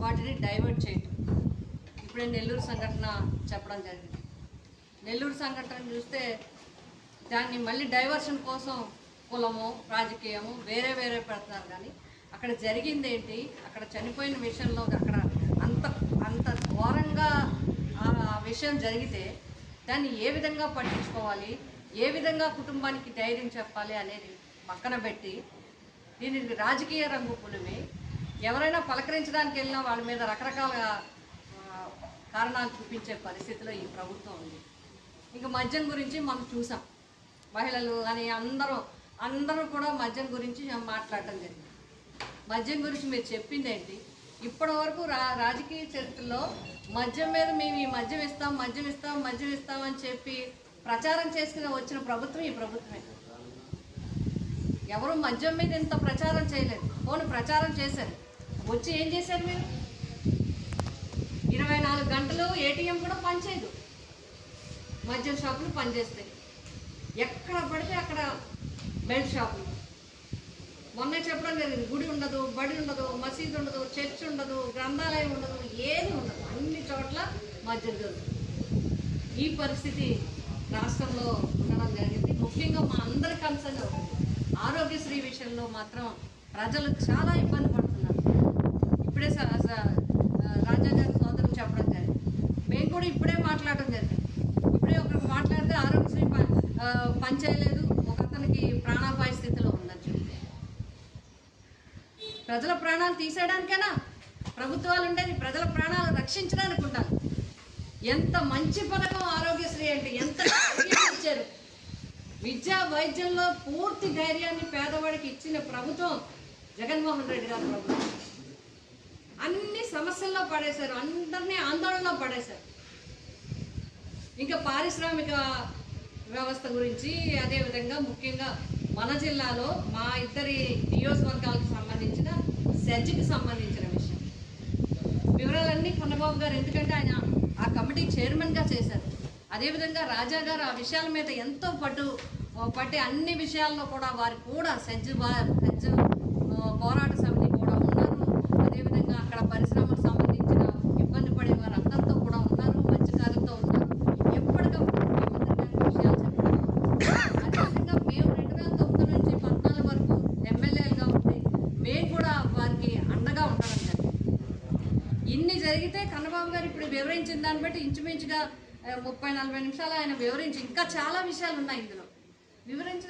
వాటిని డైవర్ట్ చేయటం. ఇప్పుడే నెల్లూరు సంఘటన చెప్పడం జరిగింది. నెల్లూరు సంఘటన చూస్తే దాన్ని మళ్ళీ డైవర్షన్ కోసం కులము రాజకీయము వేరే వేరే పెడుతున్నారు. కానీ అక్కడ జరిగింది ఏంటి, అక్కడ చనిపోయిన విషయంలో అక్కడ అంత అంత ఘోరంగా ఆ విషయం జరిగితే దాన్ని ఏ విధంగా పట్టించుకోవాలి, ఏ విధంగా కుటుంబానికి ధైర్యం చెప్పాలి అనేది పక్కన పెట్టి దీనికి రాజకీయ రంగు పులిమి ఎవరైనా పలకరించడానికి వెళ్ళినా వాళ్ళ మీద రకరకాల కారణాలు చూపించే పరిస్థితిలో ఈ ప్రభుత్వం ఉంది. ఇంకా మద్యం గురించి మనం చూసాం, మహిళలు అని అందరూ కూడా మద్యం గురించి మాట్లాడటం జరిగింది. మద్యం గురించి మీరు చెప్పింది ఏంటి? ఇప్పటి వరకు రాజకీయ చరిత్రలో మద్యం మీద మేము ఈ మద్యం ఇస్తాం అని చెప్పి ప్రచారం చేసుకుని వచ్చిన ప్రభుత్వం ఈ ప్రభుత్వమే. ఎవరు మద్యం మీద ఇంత ప్రచారం చేయలేదు. పోనీ ప్రచారం చేశారు, వచ్చి ఏం చేశారు మీరు? 24 గంటలు ఏటీఎం కూడా పనిచేయదు, మద్యం షాపులు పనిచేస్తాయి. ఎక్కడ పడితే అక్కడ బెల్ట్ షాపులు. మొన్నే చెప్పడం జరిగింది, గుడి ఉండదు, బడి ఉండదు, మసీదు ఉండదు, చర్చ్ ఉండదు, గ్రంథాలయం ఉండదు, ఏది ఉండదు, అన్ని చోట్ల మద్యం దొరుకుతుంది. ఈ పరిస్థితి రాష్ట్రంలో ఉండడం జరిగింది. ముఖ్యంగా మా అందరి కన్సర్న్ అవుతుంది. ఆరోగ్యశ్రీ విషయంలో మాత్రం ప్రజలు చాలా ఇబ్బంది పడుతున్నారు. ఇప్పుడే రాజా గారి సోదరులు చెప్పడం జరిగింది, మేము కూడా ఇప్పుడే మాట్లాడడం జరిగింది. ఇప్పుడే ఒకరికి మాట్లాడితే ఆరోగ్యశ్రీ పనిచేయలేదు, ఒక అతనికి ప్రాణాపాయ స్థితిలో ఉందని చెప్పి. ప్రజల ప్రాణాలు తీసేయడానికైనా ప్రభుత్వాలు ఉండేది, ప్రజల ప్రాణాలు రక్షించడానికి ఉండాలి. ఎంత మంచి పథకం ఆరోగ్యశ్రీ అంటే ఎంత ఇచ్చారు. విద్యా వైద్యంలో పూర్తి ధైర్యాన్ని పేదవాడికి ఇచ్చిన ప్రభుత్వం జగన్మోహన్ రెడ్డి గారి ప్రభుత్వం. అన్ని సమస్యల్లో పడేశారు, అందరినీ ఆందోళనలో పడేశారు. ఇంకా పారిశ్రామిక వ్యవస్థ గురించి, అదేవిధంగా ముఖ్యంగా మన జిల్లాలో మా ఇద్దరి నియోజకవర్గాలకు సంబంధించిన సెజ్కి సంబంధించిన విషయం వివరాలన్నీ కన్నబాబు గారు, ఎందుకంటే ఆయన ఆ కమిటీ చైర్మన్గా చేశారు. అదేవిధంగా రాజా గారు ఆ విషయాల మీద ఎంతో పట్టి అన్ని విషయాల్లో కూడా వారు కూడా సెజ్ పోరాట సమితి కూడా ఉన్నారు. అదేవిధంగా అక్కడ పరిశ్రమకు సంబంధించిన ఇబ్బంది పడే వారు అందరితో కూడా ఉన్నారు, మత్స్యకారులతో ఉన్నారు. ఎప్పటికప్పుడు విషయాలు చెప్తారు. అదేవిధంగా మేము 2009 నుంచి 14 వరకు ఎమ్మెల్యేలుగా ఉండి మేము కూడా వారికి అండగా ఉండడం జరిగింది. ఇన్ని జరిగితే కన్నబాబు గారు ఇప్పుడు వివరించిన దాన్ని బట్టి ఇంచుమించుగా 30-40 నిమిషాలు ఆయన వివరించి, ఇంకా చాలా విషయాలు ఉన్నాయి ఇందులో వివరించిన